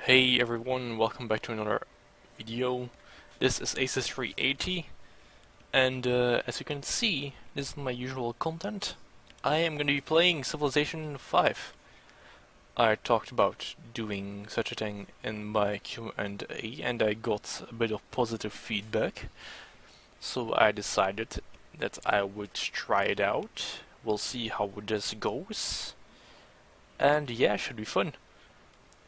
Hey everyone, welcome back to another video. This is Aces 380 and as you can see, this is my usual content. I am going to be playing Civilization 5. I talked about doing such a thing in my Q&A and I got a bit of positive feedback. So I decided that I would try it out. We'll see how this goes. And yeah, should be fun.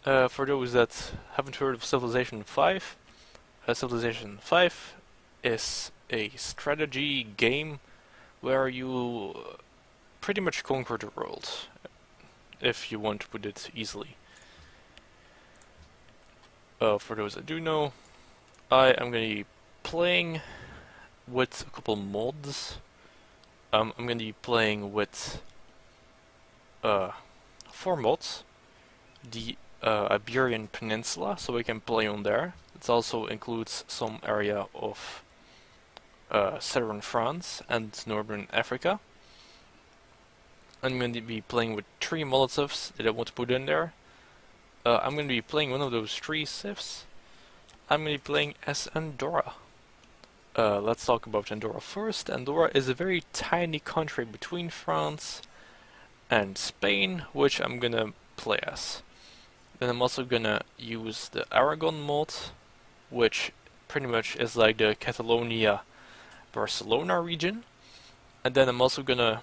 For those that haven't heard of Civilization 5, Civilization 5 is a strategy game where you pretty much conquer the world, if you want to put it easily. For those that do know, I am going to be playing with a couple mods. I'm going to be playing with 4 mods. The Iberian Peninsula, so we can play on there. It also includes some area of southern France and northern Africa. I'm going to be playing with 3 Molotovs that I want to put in there. I'm going to be playing one of those 3 civs. I'm going to be playing as Andorra. Let's talk about Andorra first. Andorra is a very tiny country between France and Spain, which I'm going to play as. Then I'm also gonna use the Aragon mod, which pretty much is like the Catalonia-Barcelona region. And then I'm also gonna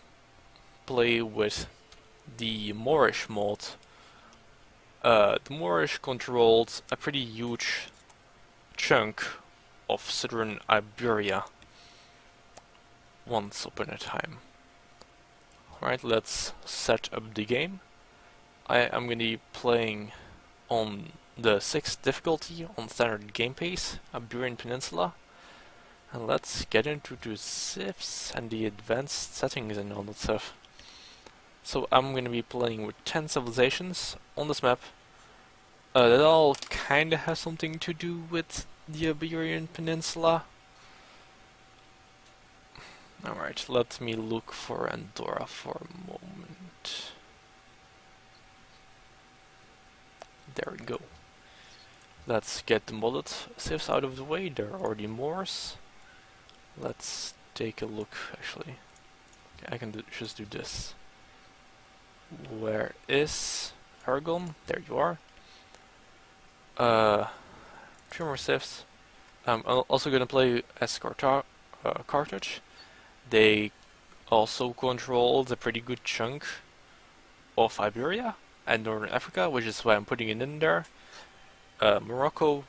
play with the Moorish mod. The Moorish controlled a pretty huge chunk of southern Iberia once upon a time. Alright, let's set up the game. I am going to be playing on the 6th difficulty on standard game pace, Iberian Peninsula. And let's get into the civs and the advanced settings and all that stuff. So I'm going to be playing with 10 civilizations on this map. That all kinda has something to do with the Iberian Peninsula. Alright, let me look for Andorra for a moment. There we go. Let's get the modded civs out of the way. There are already Moors. Let's take a look, actually. Okay, I can just do this. Where is Aragon? There you are. 3 more civs. I'm also gonna play as Carthage. They also controlled a pretty good chunk of Iberia and Northern Africa, which is why I'm putting it in there. Morocco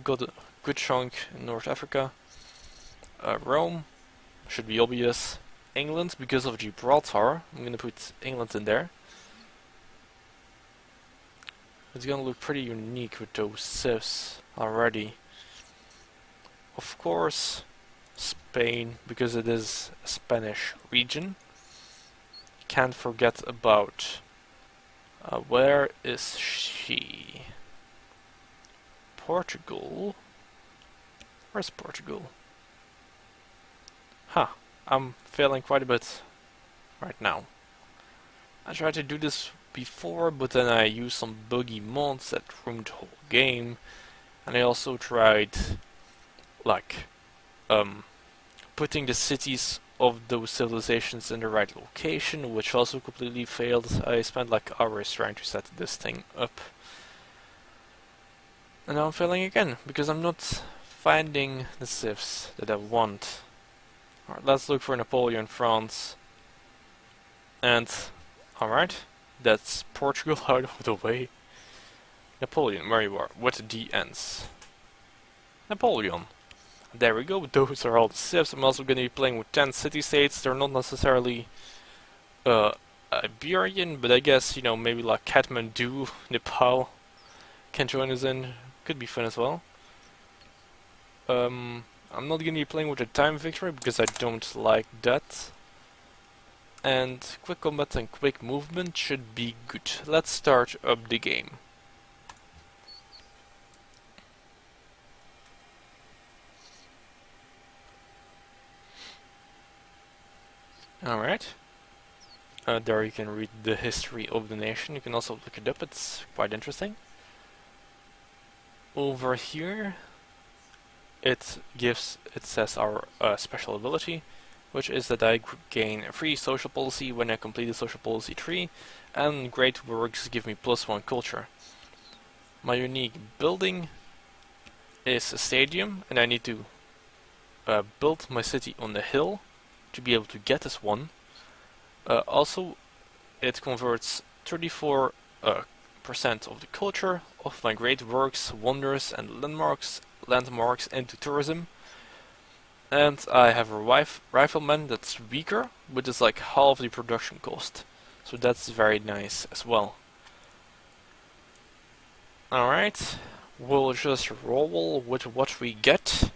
got a good chunk in North Africa. Rome should be obvious. England, because of Gibraltar, I'm gonna put England in there. It's gonna look pretty unique with those civs already. Of course, Spain, because it is a Spanish region. Can't forget about where is she? Portugal? Where's Portugal? Huh, I'm failing quite a bit right now. I tried to do this before, but then I used some buggy mods that ruined the whole game. And I also tried, like, putting the cities of those civilizations in the right location, which also completely failed. I spent like hours trying to set this thing up. And now I'm failing again, because I'm not finding the civs that I want. Alright, let's look for Napoleon, France. And, alright, that's Portugal out of the way. Napoleon, where you are, with the ends. Napoleon. There we go, those are all the civs. I'm also going to be playing with 10 city-states. They're not necessarily Iberian, but I guess, you know, maybe like Kathmandu, Nepal can join us in. Could be fun as well. I'm not going to be playing with a time victory because I don't like that. And quick combat and quick movement should be good. Let's start up the game. Alright. There you can read the history of the nation. You can also look it up, it's quite interesting. over here it says our special ability, which is that I gain a free social policy when I complete the social policy tree, and great works give me +1 culture. My unique building is a stadium, and I need to build my city on the hill to be able to get this one. Also, it converts 34% of the culture of my great works, wonders, and landmarks into tourism. And I have a rifleman that's weaker, but it's like half the production cost. So that's very nice as well. Alright, we'll just roll with what we get.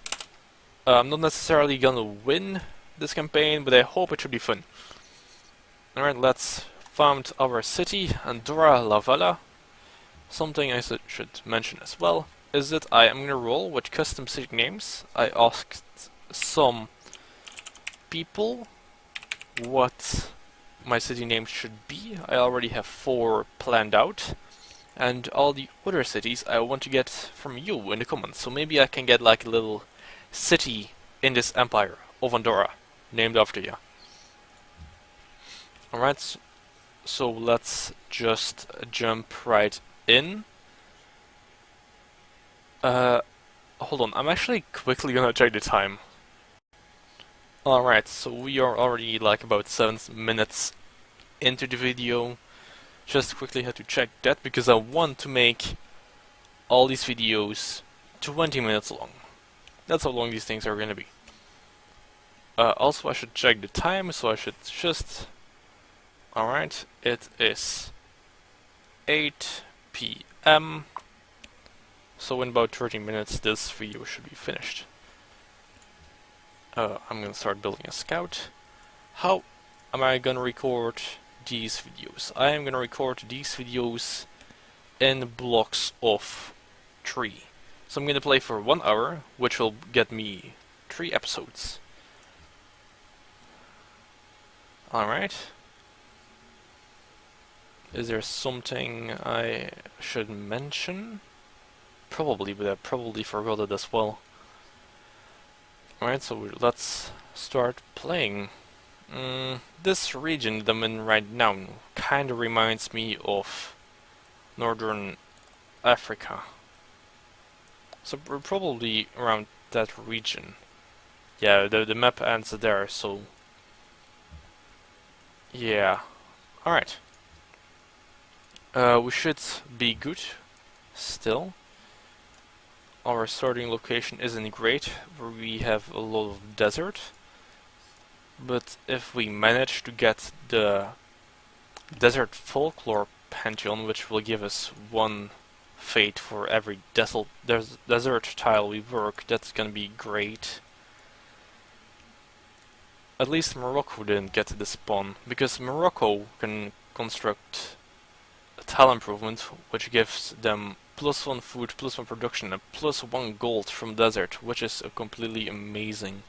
I'm not necessarily gonna win this campaign, but I hope it should be fun. Alright, let's found our city, Andorra La Valla. Something I should mention as well is that I am gonna roll with custom city names. I asked some people what my city name should be. I already have 4 planned out, and all the other cities I want to get from you in the comments. So maybe I can get like a little city in this empire of Andorra named after you. Alright, so let's just jump right in. Hold on, I'm actually quickly gonna check the time. Alright, so we are already like about 7 minutes into the video. Just quickly had to check that because I want to make all these videos 20 minutes long. That's how long these things are gonna be. Also I should check the time, so I should just... Alright, it is 8 PM. So in about 30 minutes this video should be finished. I'm gonna start building a scout. How am I gonna record these videos? I am gonna record these videos in blocks of 3. So I'm gonna play for 1 hour, which will get me 3 episodes. Alright. Is there something I should mention? Probably, but I probably forgot it as well. Alright, so let's start playing. This region that I'm in right now kinda reminds me of Northern Africa. So we're probably around that region. Yeah, the map ends there, so... Yeah. Alright. We should be good still. Our starting location isn't great, where we have a lot of desert. But if we manage to get the desert folklore pantheon, which will give us 1 fate for every desert tile we work, that's gonna be great. At least Morocco didn't get the spawn, because Morocco can construct a tile improvement, which gives them +1 food, +1 production, and +1 gold from desert, which is completely amazing.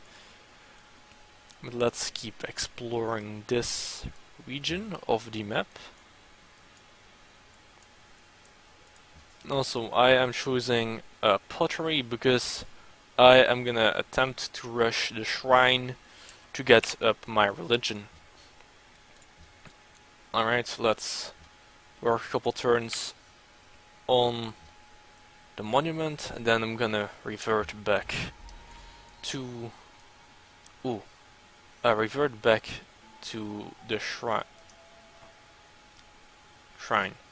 But let's keep exploring this region of the map. Also, I am choosing pottery because I am gonna attempt to rush the shrine to get up my religion. Alright, let's work a couple turns on the monument, and then I'm gonna revert back to... revert back to the shrine.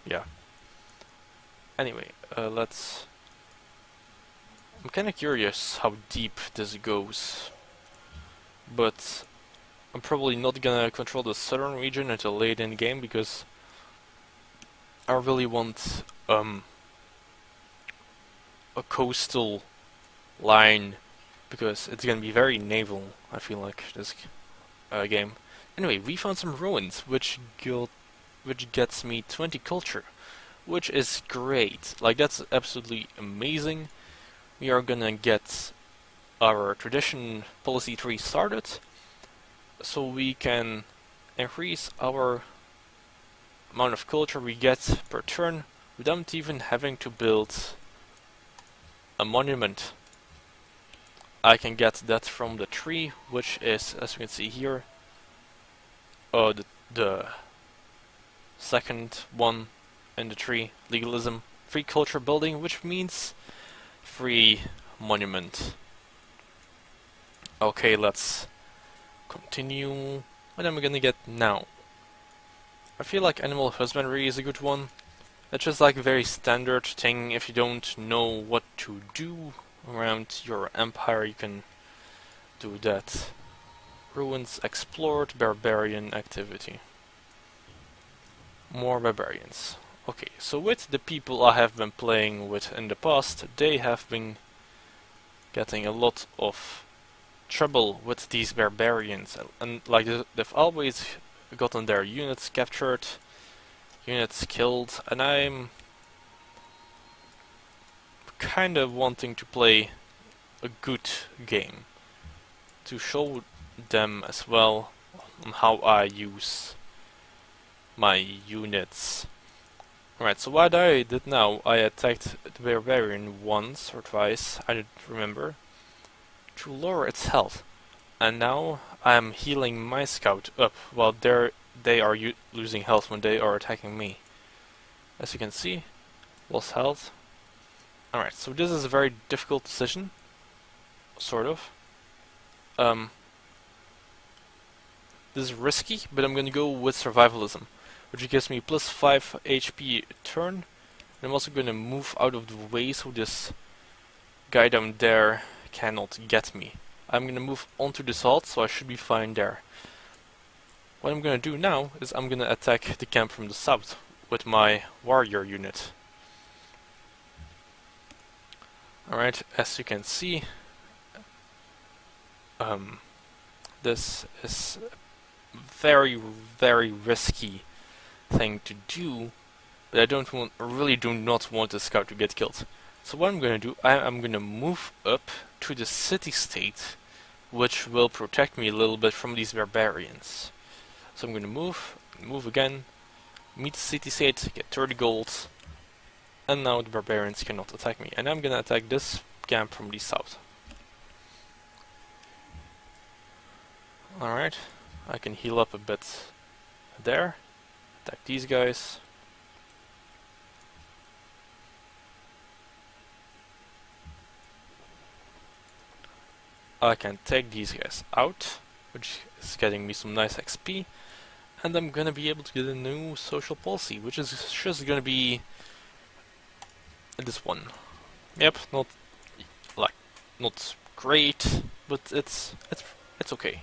Yeah. Anyway, let's... I'm kinda curious how deep this goes, but I'm probably not gonna control the southern region until late in the game, because I really want a coastal line, because it's gonna be very naval, I feel like, this game. Anyway, we found some ruins, which gets me 20 culture, which is great. Like, that's absolutely amazing. We are gonna get our tradition policy tree started, so we can increase our amount of culture we get per turn without even having to build a monument. I can get that from the tree, which is, as you can see here, the second one in the tree, legalism. Free culture building, which means free monument. Okay, let's continue. What am I gonna get now? I feel like animal husbandry is a good one. It's just like a very standard thing. If you don't know what to do around your empire, you can do that. Ruins explored, barbarian activity. More barbarians. Okay, so with the people I have been playing with in the past, they have been getting a lot of trouble with these barbarians, and like they've always gotten their units captured, units killed, and I'm kind of wanting to play a good game to show them as well on how I use my units. Right, so what I did now, I attacked the barbarian once or twice, I don't remember, to lower its health. And now I'm healing my scout up while they are losing health when they are attacking me. As you can see, lost health. Alright, so this is a very difficult decision, sort of. This is risky, but I'm gonna go with survivalism, which gives me plus 5 HP a turn. And I'm also gonna move out of the way so this guy down there cannot get me. I'm gonna move onto the salt, so I should be fine there. What I'm gonna do now is I'm gonna attack the camp from the south with my warrior unit. Alright, as you can see, this is a very, very risky thing to do, but I really do not want the scout to get killed. So what I'm gonna do, I'm gonna move up to the city-state, which will protect me a little bit from these barbarians. So I'm gonna move again, meet the city-state, get 30 gold, and now the barbarians cannot attack me. And I'm gonna attack this camp from the south. Alright, I can heal up a bit there, attack these guys. I can take these guys out, which is getting me some nice XP, and I'm gonna be able to get a new social policy, which is just gonna be this one. Yep, not great, but it's okay.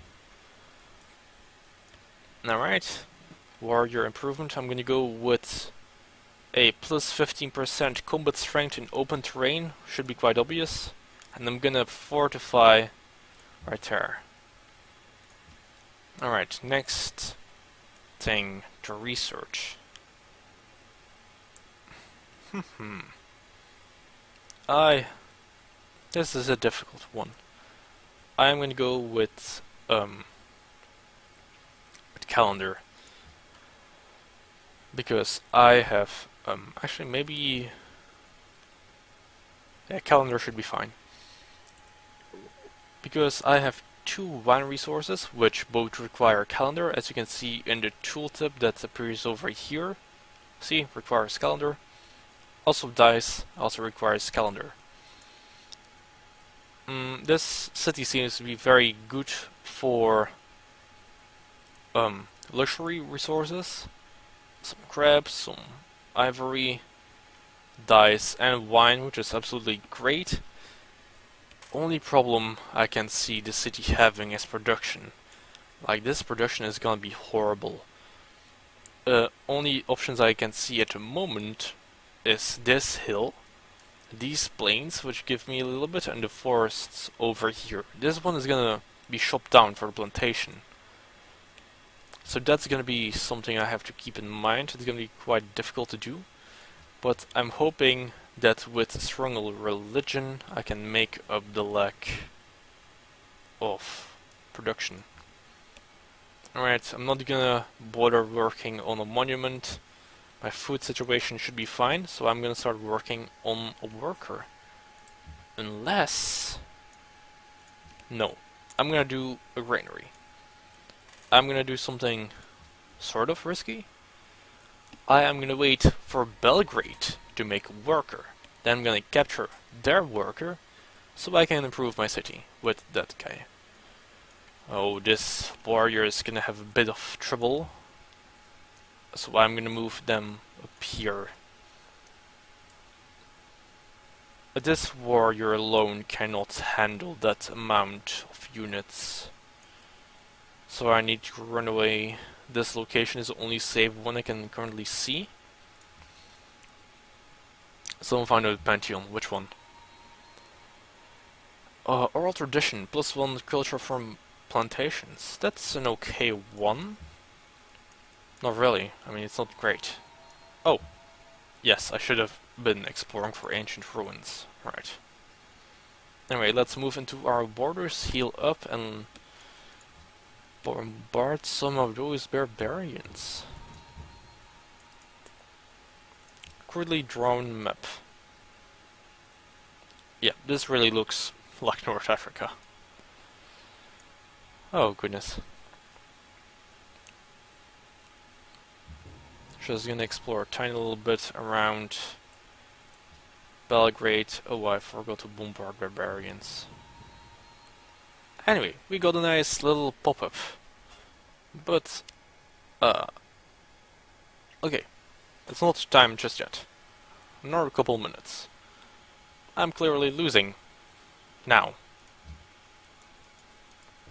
Alright, warrior improvement. I'm gonna go with a plus 15% combat strength in open terrain, should be quite obvious, and I'm gonna fortify right there. Alright, next thing to research. This is a difficult one. I'm gonna go with calendar, because I have actually maybe calendar should be fine, because I have 2 wine resources which both require calendar, as you can see in the tooltip that appears over here. See, requires calendar. Also dice also requires calendar. This city seems to be very good for luxury resources. Some crabs, some ivory, dice, and wine, which is absolutely great. Only problem I can see the city having is production. Like, this production is gonna be horrible. Only options I can see at the moment is this hill, these plains, which give me a little bit, and the forests over here. This one is gonna be chopped down for the plantation. So that's gonna be something I have to keep in mind. It's gonna be quite difficult to do, but I'm hoping that with strong religion I can make up the lack of production. Alright, I'm not gonna bother working on a monument. My food situation should be fine, so I'm gonna start working on a worker. Unless... No. I'm gonna do a granary. I'm gonna do something sort of risky. I am gonna wait for Belgrade to make a worker. Then I'm gonna capture their worker, so I can improve my city with that guy. Oh, this warrior is gonna have a bit of trouble. So I'm gonna move them up here. But this warrior alone cannot handle that amount of units. So I need to run away. This location is the only safe one I can currently see. Someone find out Pantheon, which one? Oral tradition, +1 culture from plantations. That's an okay one. Not really, I mean it's not great. Oh, yes, I should have been exploring for ancient ruins. Right. Anyway, let's move into our borders, heal up and bombard some of those barbarians. Crudely drawn map. Yeah, this really looks like North Africa. Oh goodness. Just gonna explore a tiny little bit around Belgrade. Oh, I forgot to bombard barbarians. Anyway, we got a nice little pop-up. But, okay. It's not time just yet. Another couple minutes. I'm clearly losing. Now.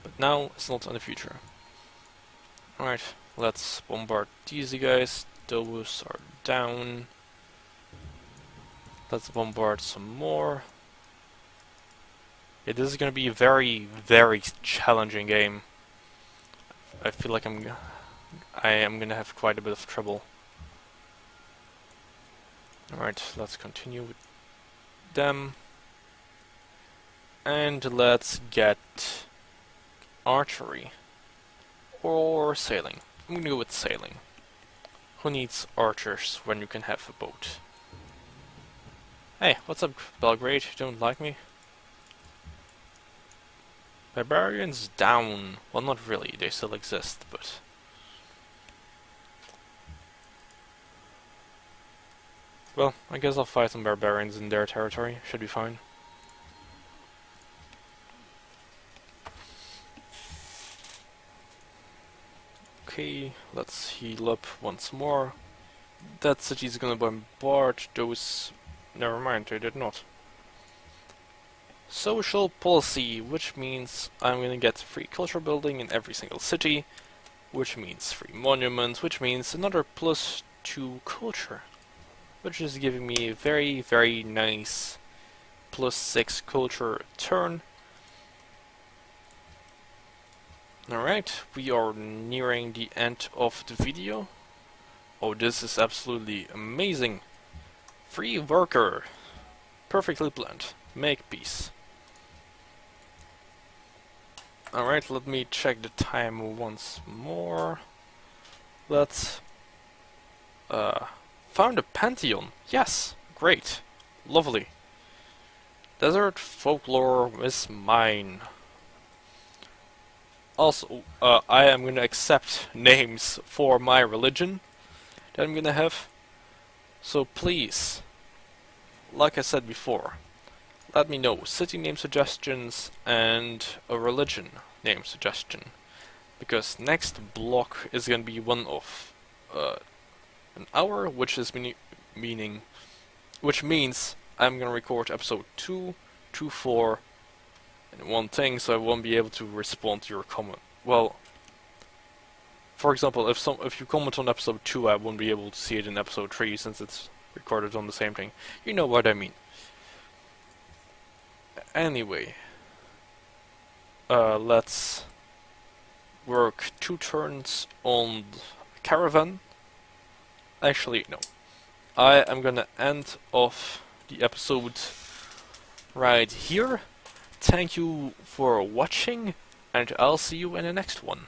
But now it's not in the future. Alright, let's bombard these guys. Those are down. Let's bombard some more. Yeah, this is gonna be a very, very challenging game. I feel like I am gonna have quite a bit of trouble. Alright, let's continue with them. And let's get archery. Or sailing. I'm gonna go with sailing. Who needs archers when you can have a boat? Hey, what's up, Belgrade? You don't like me? Barbarians down. Well, not really. They still exist, but... Well, I guess I'll fight some barbarians in their territory. Should be fine. Okay, let's heal up once more. That city's gonna bombard those... Never mind, they did not. Social policy, which means I'm gonna get free culture building in every single city, which means free monuments, which means another +2 culture, which is giving me a very, very nice +6 culture turn. Alright, we are nearing the end of the video. Oh, this is absolutely amazing. Free worker. Perfectly planned. Make peace. Alright, let me check the time once more. Let's... found a Pantheon. Yes, great. Lovely. Desert folklore is mine. Also, I am gonna accept names for my religion that I'm gonna have. So please, like I said before, let me know city name suggestions and a religion name suggestion. Because next block is gonna be one of an hour, which is which means I'm gonna record episode 2, 2, 4, and one thing, so I won't be able to respond to your comment. Well, for example, if you comment on episode 2, I won't be able to see it in episode 3 since it's recorded on the same thing. You know what I mean. Anyway, let's work 2 turns on caravan. Actually, no. I am gonna end off the episode right here. Thank you for watching, and I'll see you in the next one.